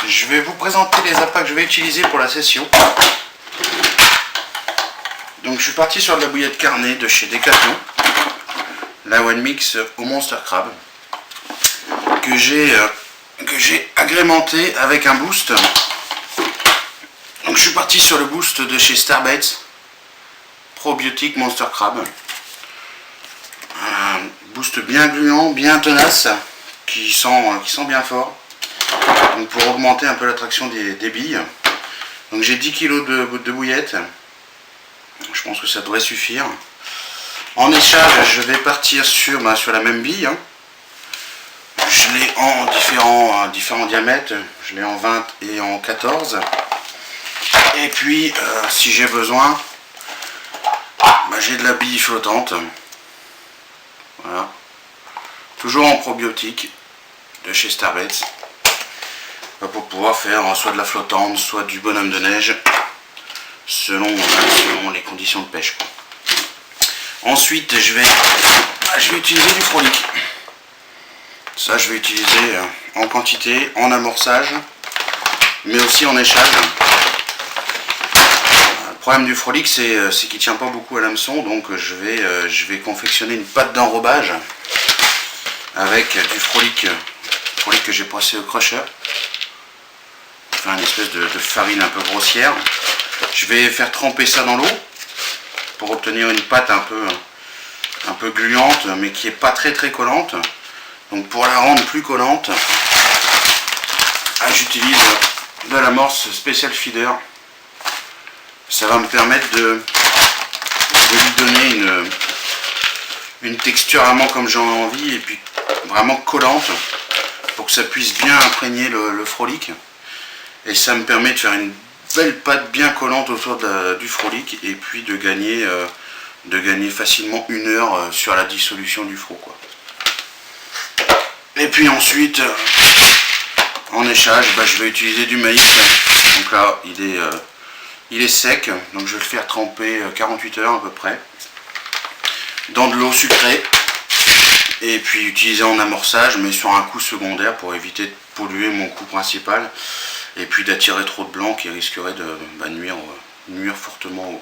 je vais vous présenter les appâts que je vais utiliser pour la session. Donc je suis parti sur de la bouillette carnée de chez Decathlon, la One Mix au Monster Crab, que j'ai agrémenté avec un boost. Donc je suis parti sur le boost de chez Starbaits, Probiotic Monster Crab. Un boost bien gluant, bien tenace, qui sent bien fort. Donc pour augmenter un peu l'attraction des billes. Donc j'ai 10 kg de bouillette. Je pense que ça devrait suffire. En échage, je vais partir sur la même bille. Je l'ai en différents diamètres. Je l'ai en 20 et en 14. Et puis, si j'ai besoin, j'ai de la bille flottante. Voilà. Toujours en probiotique de chez Starbaits. Pour pouvoir faire soit de la flottante, soit du bonhomme de neige. Selon les conditions de pêche. Ensuite, je vais utiliser du frolic. Ça, je vais utiliser en quantité, en amorçage, mais aussi en échage. Le problème du frolic, c'est qu'il tient pas beaucoup à l'hameçon, donc je vais confectionner une pâte d'enrobage avec du frolic que j'ai pressé au crusher. Enfin, une espèce de farine un peu grossière. Je vais faire tremper ça dans l'eau pour obtenir une pâte un peu gluante, mais qui n'est pas très collante. Donc pour la rendre plus collante, j'utilise de l'amorce Special Feeder. Ça va me permettre de lui donner une texture vraiment comme j'en ai envie, et puis vraiment collante, pour que ça puisse bien imprégner le frolic. Et ça me permet de faire une belle pâte bien collante autour du frolic, et puis de gagner facilement 1 heure sur la dissolution du fro, quoi. Et puis ensuite, en échage, je vais utiliser du maïs. Donc là, il est sec, donc je vais le faire tremper 48 heures à peu près dans de l'eau sucrée, et puis utiliser en amorçage, mais sur un coup secondaire, pour éviter de polluer mon coup principal, et puis d'attirer trop de blanc qui risquerait de nuire fortement au...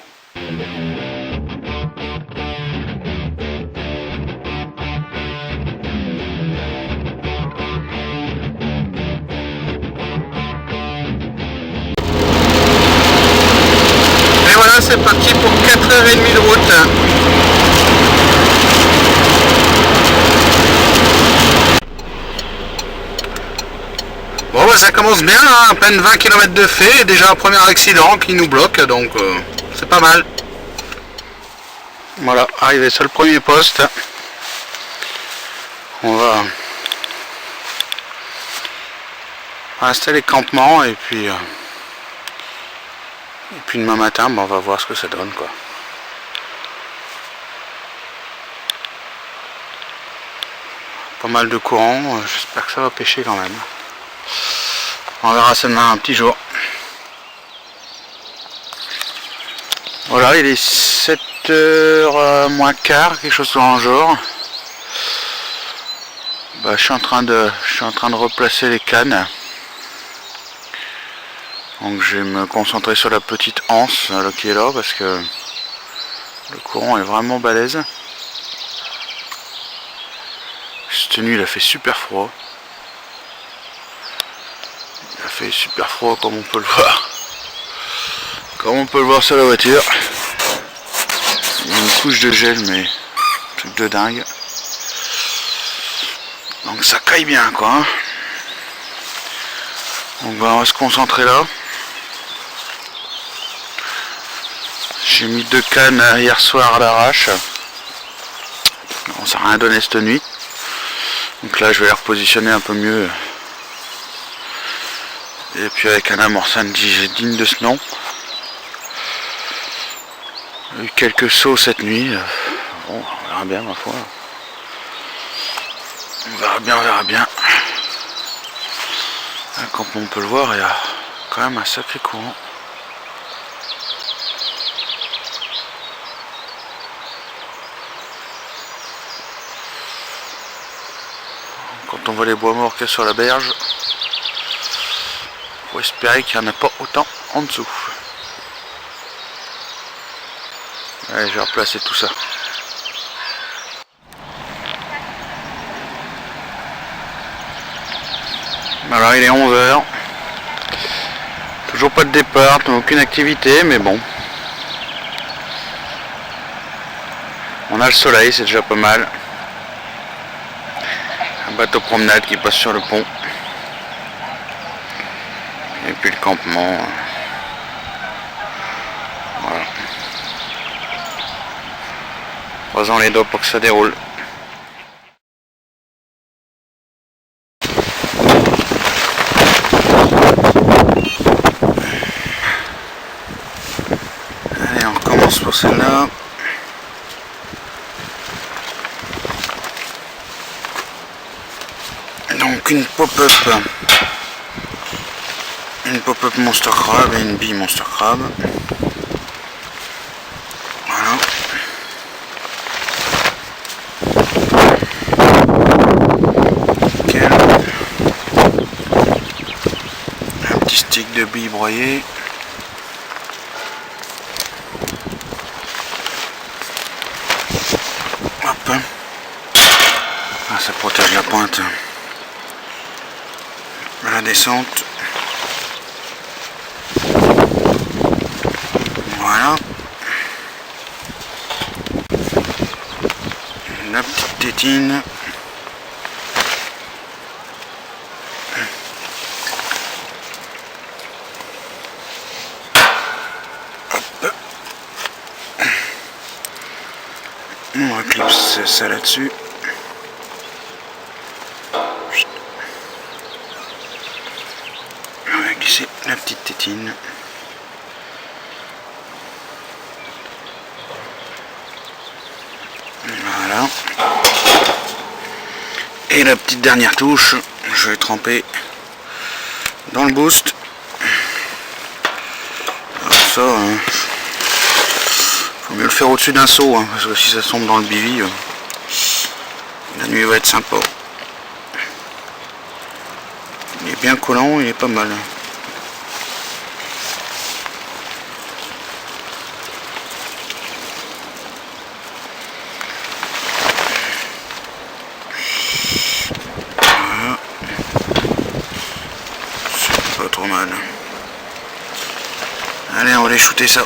Et voilà, c'est parti pour 4h30 de route. Bon, ça commence bien, hein, à peine 20 km de fait, et déjà un premier accident qui nous bloque, donc c'est pas mal. Voilà, arrivé sur le premier poste. On va installer le campement, et puis demain matin, on va voir ce que ça donne, quoi. Pas mal de courant, j'espère que ça va pêcher quand même. On verra ça demain un petit jour. Voilà, il est 7h moins quart, quelque chose dans le genre. Je suis en train de replacer les cannes. Donc je vais me concentrer sur la petite anse là, qui est là, parce que le courant est vraiment balèze. Cette nuit il a fait super froid. Il a fait super froid, comme on peut le voir. Comme on peut le voir sur la voiture. Il y a une couche de gel, mais truc de dingue. Donc ça caille bien, quoi. Hein. Donc on va se concentrer là. J'ai mis 2 cannes hier soir à l'arrache. Bon, ça n'a rien donné cette nuit. Donc là je vais les repositionner un peu mieux. Et puis avec un amorçage digne de ce nom. Il y a eu quelques sauts cette nuit. Bon, on verra bien, ma foi. On verra bien. Là, comme on peut le voir, il y a quand même un sacré courant. Quand on voit les bois morts qu'il y a sur la berge, Faut espérer qu'il n'y en a pas autant en dessous. Allez, je vais replacer tout ça. Alors il est 11 h. Toujours pas de départ, aucune activité, mais bon. On a le soleil, c'est déjà pas mal. Un bateau promenade qui passe sur le pont. Et puis le campement. Voilà. Croisons les doigts pour que ça déroule. Allez, on recommence pour celle-là. Donc une pop-up Monster Crab et une bille Monster Crab. Voilà. Nickel. Un petit stick de bille broyée. Hop. Ah, ça protège la pointe. La descente. Voilà. La petite tétine. Hop. On va clipser ça là-dessus. On va glisser la petite tétine. Voilà. Et la petite dernière touche, je vais tremper dans le boost. Alors ça, faut mieux le faire au-dessus d'un seau, hein, parce que si ça tombe dans le bivy, la nuit va être sympa. Il est bien collant, il est pas mal. Voilà. C'est pas trop mal. Allez, on va aller shooter ça.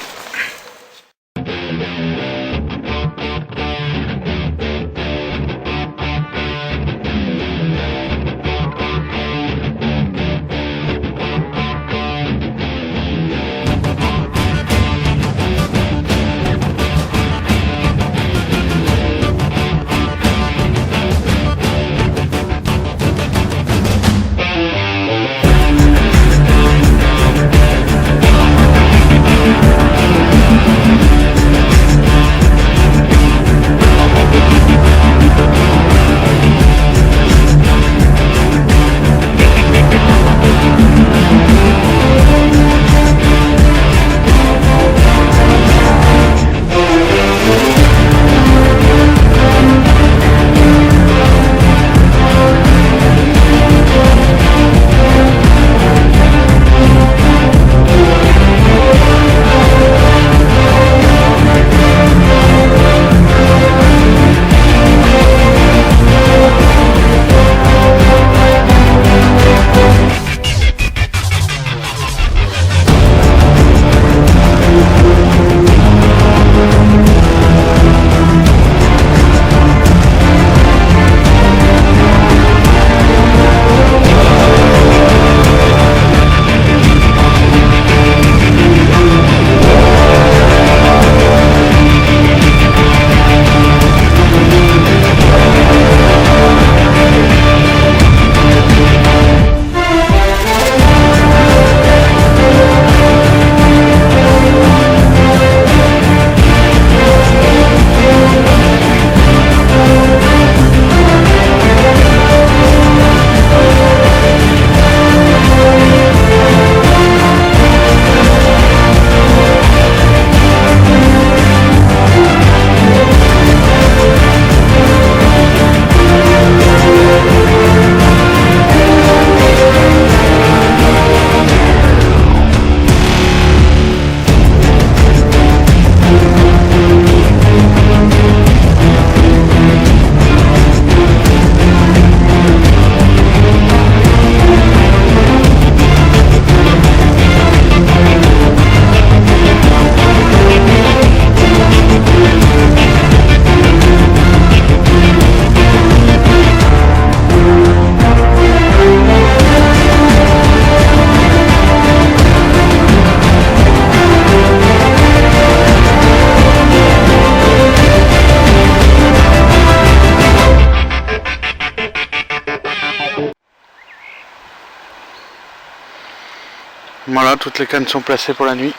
Voilà, toutes les cannes sont placées pour la nuit.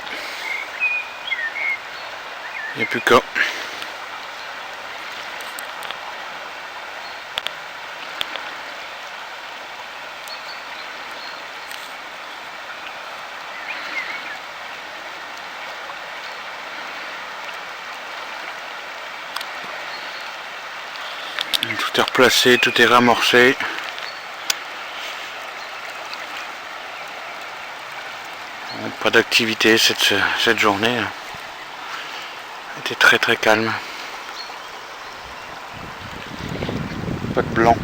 Il n'y a plus qu'à. Tout est replacé, tout est ramorcé. Pas d'activité cette journée. Était très très calme. Pas de blanc,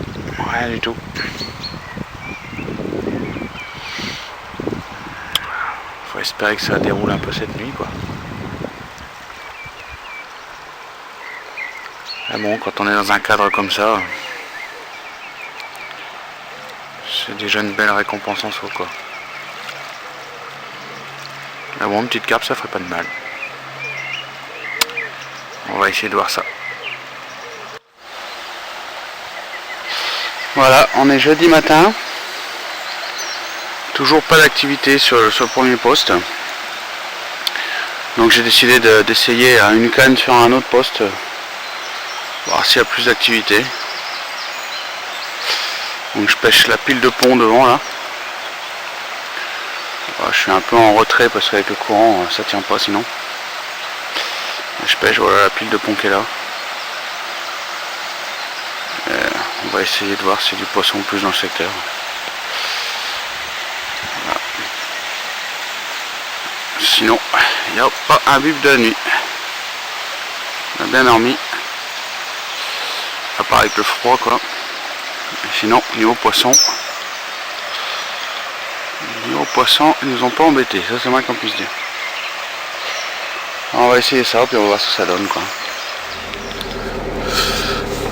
rien du tout. Faut espérer que ça déroule un peu cette nuit, quoi. Ah bon, quand on est dans un cadre comme ça, c'est déjà une belle récompense en soi, quoi. Ah bon, une petite carpe, ça ferait pas de mal. On va essayer de voir ça. Voilà, on est jeudi matin. Toujours pas d'activité sur le premier poste. Donc j'ai décidé d'essayer une canne sur un autre poste. Voir s'il y a plus d'activité. Donc je pêche la pile de pont devant là. Je suis un peu en retrait parce qu'avec le courant ça tient pas sinon. Je pêche, voilà la pile de pont qui est là. On va essayer de voir s'il y a du poisson plus dans le secteur. Voilà. Sinon, il n'y a pas un bip de la nuit. On a bien dormi. À part avec le froid quoi. Sinon, niveau poisson, ils nous ont pas embêtés, ça c'est moins qu'on puisse dire. On va essayer ça, puis on va voir ce que ça donne quoi.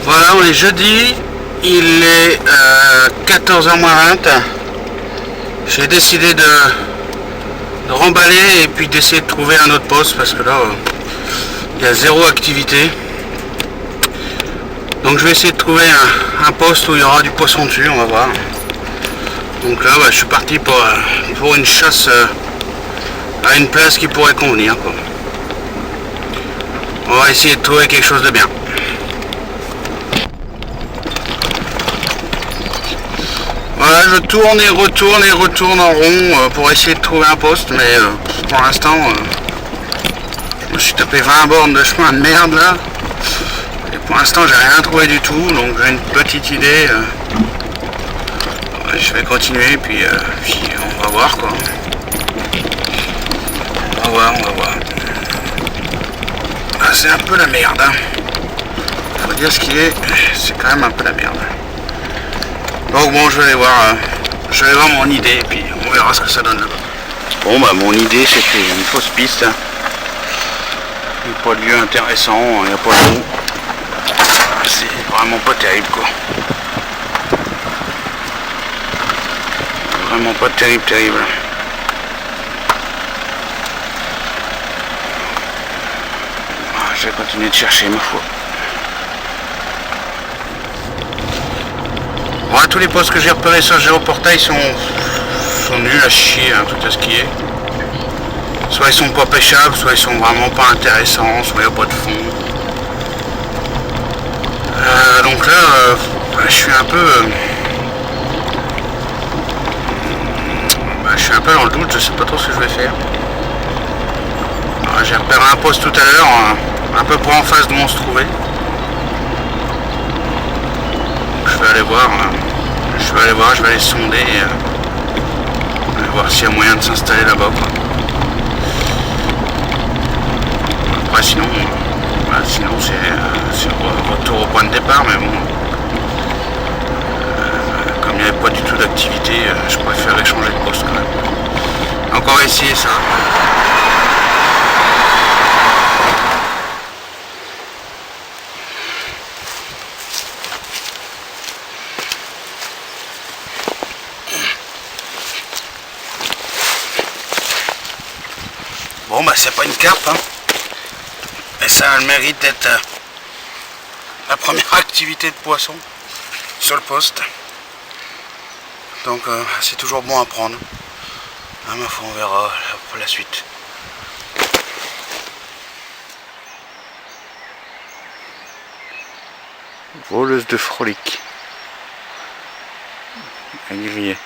Voilà, on est jeudi, il est 14h-20. J'ai décidé de remballer et puis d'essayer de trouver un autre poste parce que là, il y a zéro activité. Donc je vais essayer de trouver un poste où il y aura du poisson dessus, on va voir. Donc là, je suis parti pour une chasse à une place qui pourrait convenir, quoi. On va essayer de trouver quelque chose de bien. Voilà, je tourne et retourne en rond pour essayer de trouver un poste, mais pour l'instant, je me suis tapé 20 bornes de chemin de merde là. Et pour l'instant, j'ai rien trouvé du tout, donc j'ai une petite idée. Je vais continuer, puis on va voir quoi. On va voir. Ah, c'est un peu la merde, hein. Faut dire ce qu'il est, c'est quand même un peu la merde. Donc bon, je vais aller voir mon idée, et puis on verra ce que ça donne là-bas. Bon bah mon idée c'était une fausse piste. Il n'y a pas de lieu intéressant, il n'y a pas de roue. C'est vraiment pas terrible quoi. Vraiment pas terrible. Je vais continuer de chercher ma foi. Voilà, tous les postes que j'ai repérés sur Géoportail sont nuls à chier, hein, tout à ce qui est. Soit ils sont pas pêchables, soit ils sont vraiment pas intéressants, soit il n'y a pas de fond. Donc là, je suis un peu... je suis un peu dans le doute, je sais pas trop ce que je vais faire. J'ai repéré un poste tout à l'heure, un peu pas en face de où on se trouvait. Donc, je vais aller voir, je vais aller sonder, voir s'il y a moyen de s'installer là-bas. Après sinon c'est retour au point de départ, mais bon. Comme il n'y avait pas du tout d'activité, je préférais changer de poste quand même. Donc on va essayer ça. Bon bah c'est pas une carpe, hein. Mais ça a le mérite d'être la première activité de poisson sur le poste. Donc c'est toujours bon à prendre. Ah ma foi, on verra pour la suite. Voleuse de frolic. Aiguillée.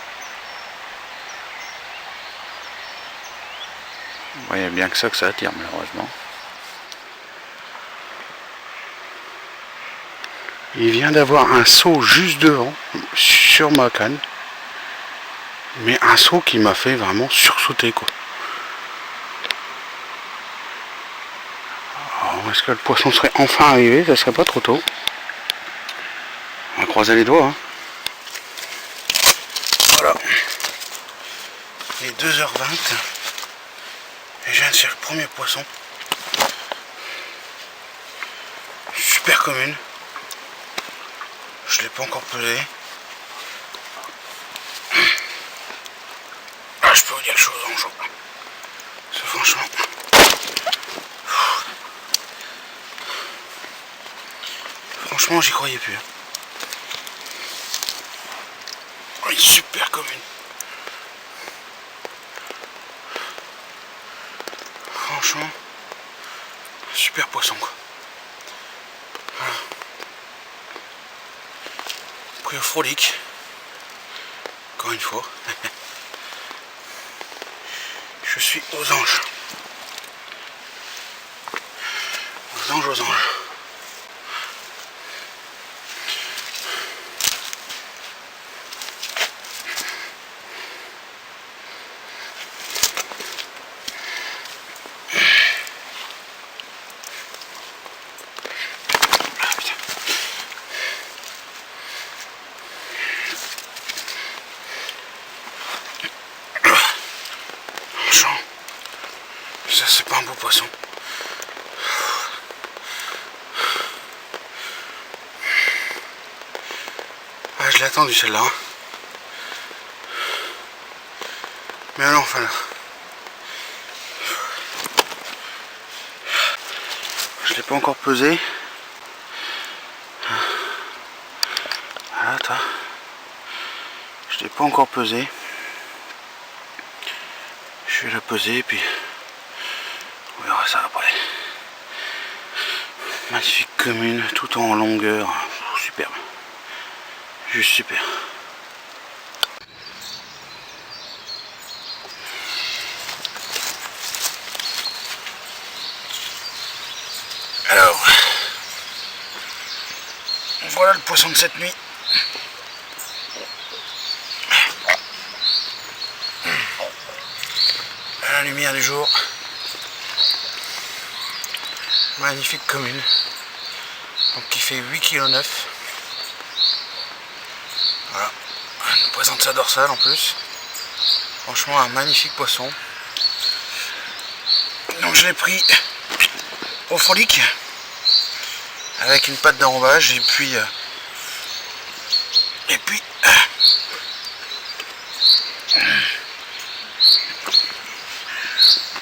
Bon, il y a bien que ça attire malheureusement. Il vient d'avoir un saut juste devant, sur ma canne. Mais un saut qui m'a fait vraiment sursauter quoi. Alors, est-ce que le poisson serait enfin arrivé? Ça serait pas trop tôt. On va croiser les doigts. Hein. Voilà. Il est 2h20. Et je viens de faire le premier poisson. Super commune. Je ne l'ai pas encore pesé. Ah, je peux vous dire quelque chose en jour. C'est franchement. Franchement, j'y croyais plus. Oh, il est super commune. Franchement, super poisson quoi. Voilà. Pris au frolic. Encore une fois. Je suis aux anges. Aux anges, aux anges. Ça c'est pas un beau poisson. Ah, je l'ai attendu celle-là. Hein. Mais alors enfin là. Je l'ai pas encore pesé. Voilà, attends. Je l'ai pas encore pesé. Je vais la peser et puis on verra ça après. Magnifique commune, tout en longueur. Superbe. Juste super. Alors, voilà le poisson de cette nuit. À la lumière du jour. Magnifique commune. Donc qui fait 8,9 kg. Voilà. Elle nous présente sa dorsale en plus. Franchement un magnifique poisson. Donc je l'ai pris au frolic avec une patte d'enrobage et puis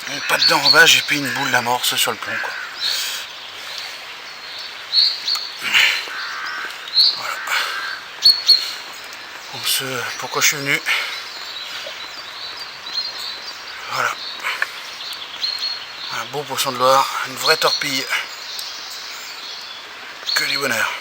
une patte d'enrobage et puis une boule d'amorce sur le plomb quoi. Voilà. Pourquoi je suis venu. Voilà. Un beau poisson de Loire, une vraie torpille. Que du bonheur.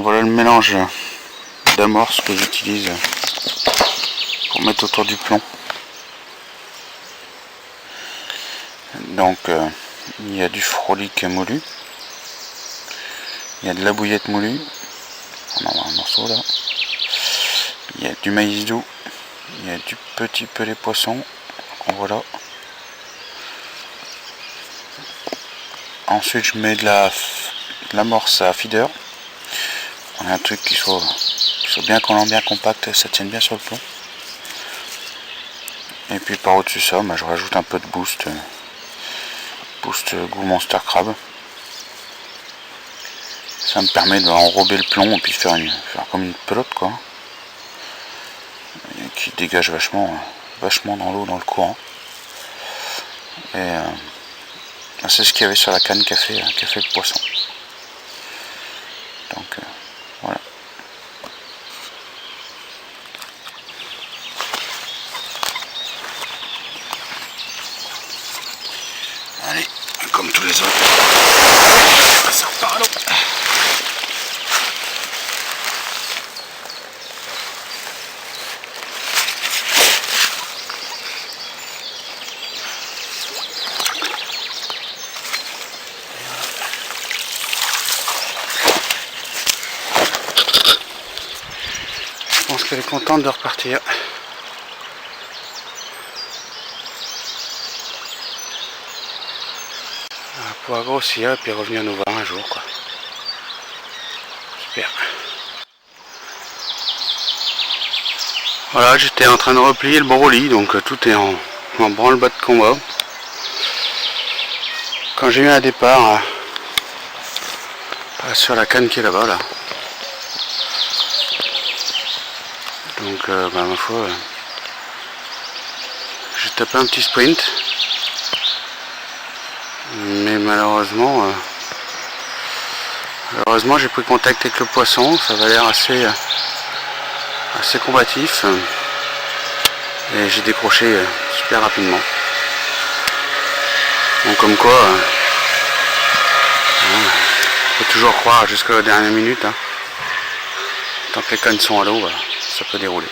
Voilà le mélange d'amorce que j'utilise pour mettre autour du plomb. Donc il y a du frolic moulu, il y a de la bouillette moulue, on en a un morceau là, il y a du maïs doux, il y a du petit pelé poisson, voilà. Ensuite je mets de l'amorce à feeder. On a un truc qui soit bien collant, bien compact, ça tienne bien sur le plomb. Et puis par au-dessus ça, je rajoute un peu de boost goût Monster Crab. Ça me permet d'enrober le plomb et puis faire comme une pelote quoi. Et qui dégage vachement dans l'eau, dans le courant. Et c'est ce qu'il y avait sur la canne qui a fait le poisson. Donc voilà. Allez, comme tous les autres, ça repart à l'eau. Je pense qu'elle est contente de repartir. Elle va pouvoir grossir et puis revenir nous voir un jour quoi. Super. Voilà, j'étais en train de replier le broli, donc tout est en branle-bas de combat. Quand j'ai eu un départ sur la canne qui est là-bas là. Donc ma foi, j'ai tapé un petit sprint. Mais malheureusement j'ai pris contact avec le poisson, ça va l'air assez combatif. Et j'ai décroché super rapidement. Donc comme quoi, faut toujours croire jusqu'à la dernière minute. Hein. Tant que les cannes sont à l'eau, ça peut dérouler.